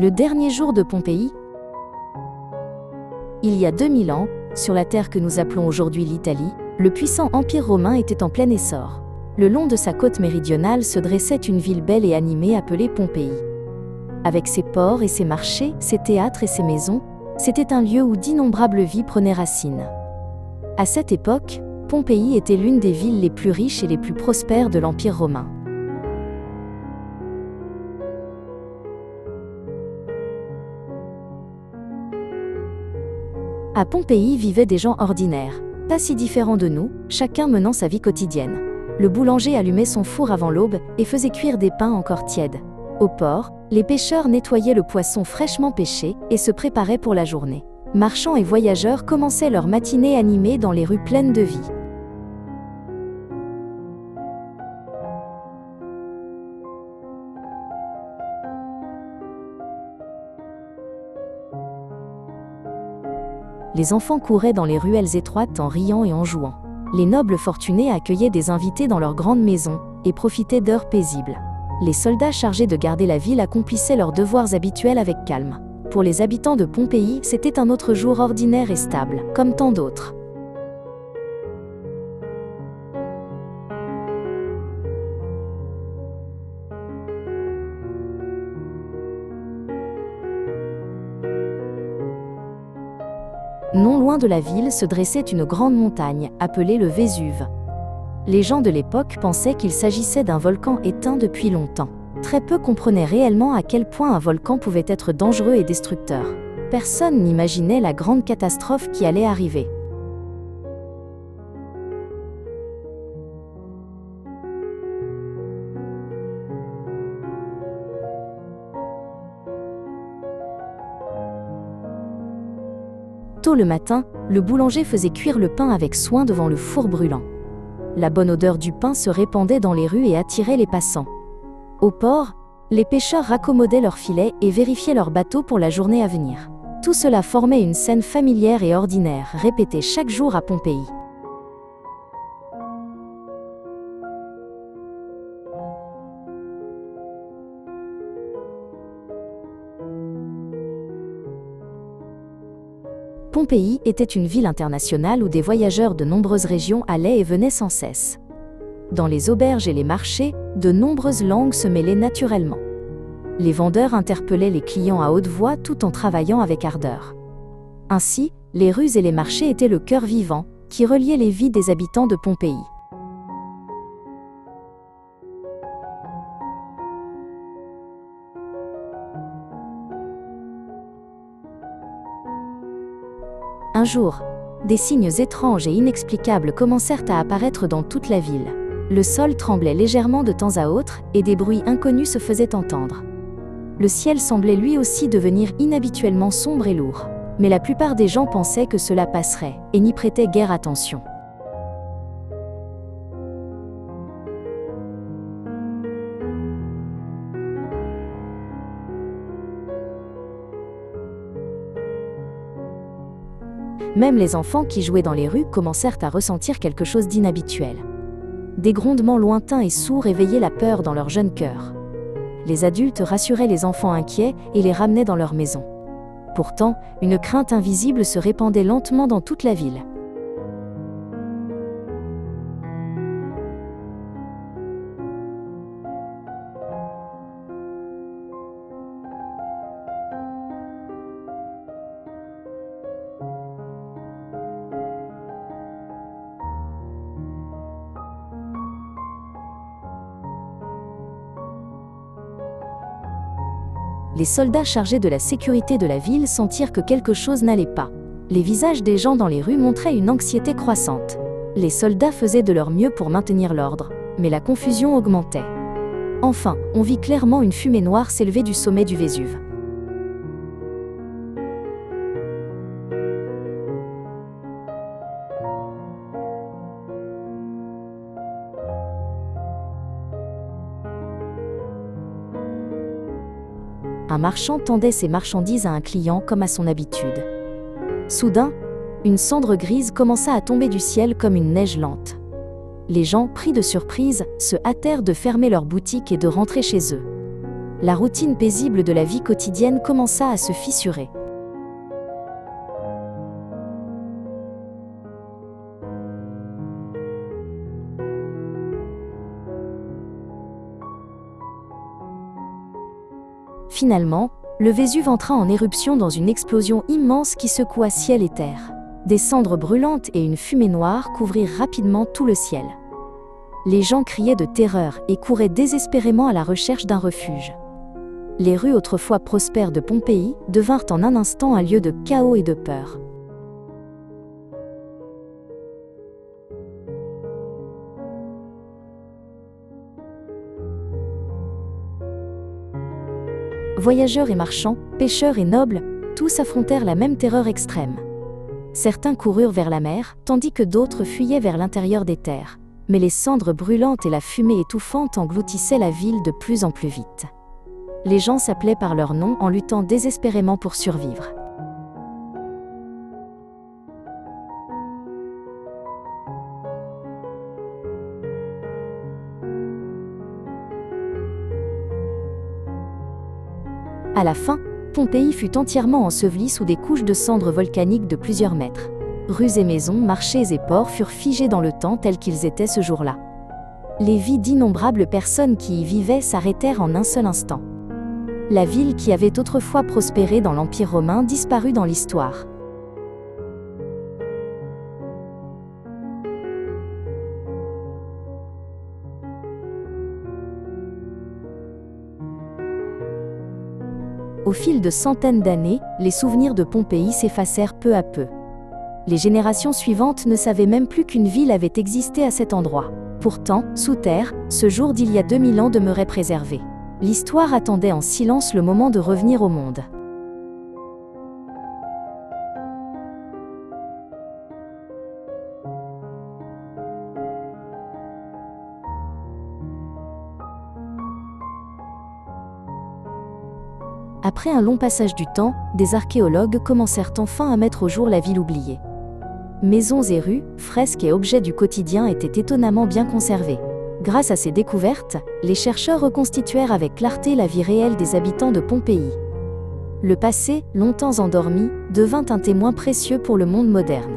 Le dernier jour de Pompéi. Il y a 2000 ans, sur la terre que nous appelons aujourd'hui l'Italie, le puissant empire romain était en plein essor. Le long de sa côte méridionale se dressait une ville belle et animée appelée Pompéi. Avec ses ports et ses marchés, ses théâtres et ses maisons, c'était un lieu où d'innombrables vies prenaient racine. À cette époque, Pompéi était l'une des villes les plus riches et les plus prospères de l'Empire romain. À Pompéi vivaient des gens ordinaires, pas si différents de nous, chacun menant sa vie quotidienne. Le boulanger allumait son four avant l'aube et faisait cuire des pains encore tièdes. Au port, les pêcheurs nettoyaient le poisson fraîchement pêché et se préparaient pour la journée. Marchands et voyageurs commençaient leur matinée animée dans les rues pleines de vie. Les enfants couraient dans les ruelles étroites en riant et en jouant. Les nobles fortunés accueillaient des invités dans leurs grandes maisons et profitaient d'heures paisibles. Les soldats chargés de garder la ville accomplissaient leurs devoirs habituels avec calme. Pour les habitants de Pompéi, c'était un autre jour ordinaire et stable, comme tant d'autres. Non loin de la ville se dressait une grande montagne, appelée le Vésuve. Les gens de l'époque pensaient qu'il s'agissait d'un volcan éteint depuis longtemps. Très peu comprenaient réellement à quel point un volcan pouvait être dangereux et destructeur. Personne n'imaginait la grande catastrophe qui allait arriver. Tôt le matin, le boulanger faisait cuire le pain avec soin devant le four brûlant. La bonne odeur du pain se répandait dans les rues et attirait les passants. Au port, les pêcheurs raccommodaient leurs filets et vérifiaient leurs bateaux pour la journée à venir. Tout cela formait une scène familière et ordinaire, répétée chaque jour à Pompéi. Pompéi était une ville internationale où des voyageurs de nombreuses régions allaient et venaient sans cesse. Dans les auberges et les marchés, de nombreuses langues se mêlaient naturellement. Les vendeurs interpellaient les clients à haute voix tout en travaillant avec ardeur. Ainsi, les rues et les marchés étaient le cœur vivant qui reliait les vies des habitants de Pompéi. Un jour, des signes étranges et inexplicables commencèrent à apparaître dans toute la ville. Le sol tremblait légèrement de temps à autre et des bruits inconnus se faisaient entendre. Le ciel semblait lui aussi devenir inhabituellement sombre et lourd. Mais la plupart des gens pensaient que cela passerait et n'y prêtaient guère attention. Même les enfants qui jouaient dans les rues commencèrent à ressentir quelque chose d'inhabituel. Des grondements lointains et sourds éveillaient la peur dans leur jeune cœur. Les adultes rassuraient les enfants inquiets et les ramenaient dans leur maison. Pourtant, une crainte invisible se répandait lentement dans toute la ville. Les soldats chargés de la sécurité de la ville sentirent que quelque chose n'allait pas. Les visages des gens dans les rues montraient une anxiété croissante. Les soldats faisaient de leur mieux pour maintenir l'ordre, mais la confusion augmentait. Enfin, on vit clairement une fumée noire s'élever du sommet du Vésuve. Un marchand tendait ses marchandises à un client comme à son habitude. Soudain, une cendre grise commença à tomber du ciel comme une neige lente. Les gens, pris de surprise, se hâtèrent de fermer leurs boutiques et de rentrer chez eux. la routine paisible de la vie quotidienne commença à se fissurer. Finalement, le Vésuve entra en éruption dans une explosion immense qui secoua ciel et terre. Des cendres brûlantes et une fumée noire couvrirent rapidement tout le ciel. Les gens criaient de terreur et couraient désespérément à la recherche d'un refuge. Les rues autrefois prospères de Pompéi devinrent en un instant un lieu de chaos et de peur. Voyageurs et marchands, pêcheurs et nobles, tous affrontèrent la même terreur extrême. Certains coururent vers la mer, tandis que d'autres fuyaient vers l'intérieur des terres. Mais les cendres brûlantes et la fumée étouffante engloutissaient la ville de plus en plus vite. Les gens s'appelaient par leur nom en luttant désespérément pour survivre. À la fin, Pompéi fut entièrement ensevelie sous des couches de cendres volcaniques de plusieurs mètres. Rues et maisons, marchés et ports furent figés dans le temps tels qu'ils étaient ce jour-là. Les vies d'innombrables personnes qui y vivaient s'arrêtèrent en un seul instant. La ville qui avait autrefois prospéré dans l'Empire romain disparut dans l'histoire. Au fil de centaines d'années, les souvenirs de Pompéi s'effacèrent peu à peu. Les générations suivantes ne savaient même plus qu'une ville avait existé à cet endroit. Pourtant, sous terre, ce jour d'il y a 2000 ans demeurait préservé. L'histoire attendait en silence le moment de revenir au monde. Après un long passage du temps, des archéologues commencèrent enfin à mettre au jour la ville oubliée. Maisons et rues, fresques et objets du quotidien étaient étonnamment bien conservés. Grâce à ces découvertes, les chercheurs reconstituèrent avec clarté la vie réelle des habitants de Pompéi. Le passé, longtemps endormi, devint un témoin précieux pour le monde moderne.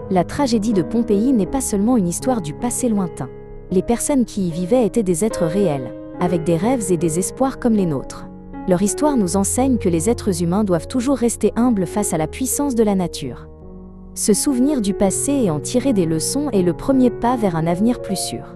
La tragédie de Pompéi n'est pas seulement une histoire du passé lointain. Les personnes qui y vivaient étaient des êtres réels, avec des rêves et des espoirs comme les nôtres. Leur histoire nous enseigne que les êtres humains doivent toujours rester humbles face à la puissance de la nature. Se souvenir du passé et en tirer des leçons est le premier pas vers un avenir plus sûr.